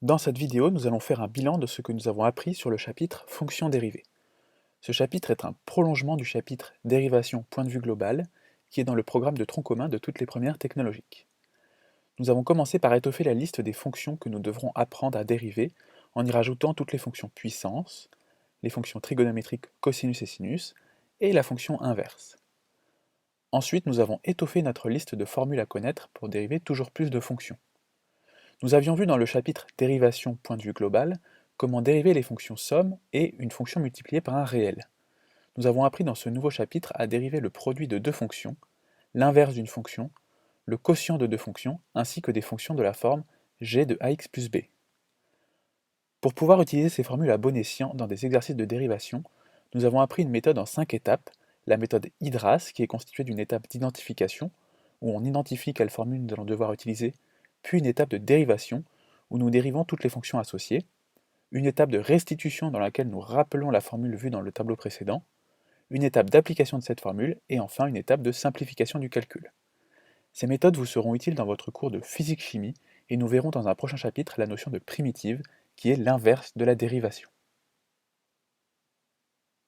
Dans cette vidéo, nous allons faire un bilan de ce que nous avons appris sur le chapitre Fonctions dérivées. Ce chapitre est un prolongement du chapitre Dérivation point de vue global, qui est dans le programme de tronc commun de toutes les premières technologiques. Nous avons commencé par étoffer la liste des fonctions que nous devrons apprendre à dériver en y rajoutant toutes les fonctions puissance, les fonctions trigonométriques cosinus et sinus, et la fonction inverse. Ensuite, nous avons étoffé notre liste de formules à connaître pour dériver toujours plus de fonctions. Nous avions vu dans le chapitre Dérivation point de vue global comment dériver les fonctions somme et une fonction multipliée par un réel. Nous avons appris dans ce nouveau chapitre à dériver le produit de deux fonctions, l'inverse d'une fonction, le quotient de deux fonctions, ainsi que des fonctions de la forme g de ax plus b. Pour pouvoir utiliser ces formules à bon escient dans des exercices de dérivation, nous avons appris une méthode en 5 étapes, la méthode IDRAS, qui est constituée d'une étape d'identification, où on identifie quelle formule nous allons devoir utiliser, puis une étape de dérivation, où nous dérivons toutes les fonctions associées, une étape de restitution dans laquelle nous rappelons la formule vue dans le tableau précédent, une étape d'application de cette formule, et enfin une étape de simplification du calcul. Ces méthodes vous seront utiles dans votre cours de physique-chimie, et nous verrons dans un prochain chapitre la notion de primitive, qui est l'inverse de la dérivation.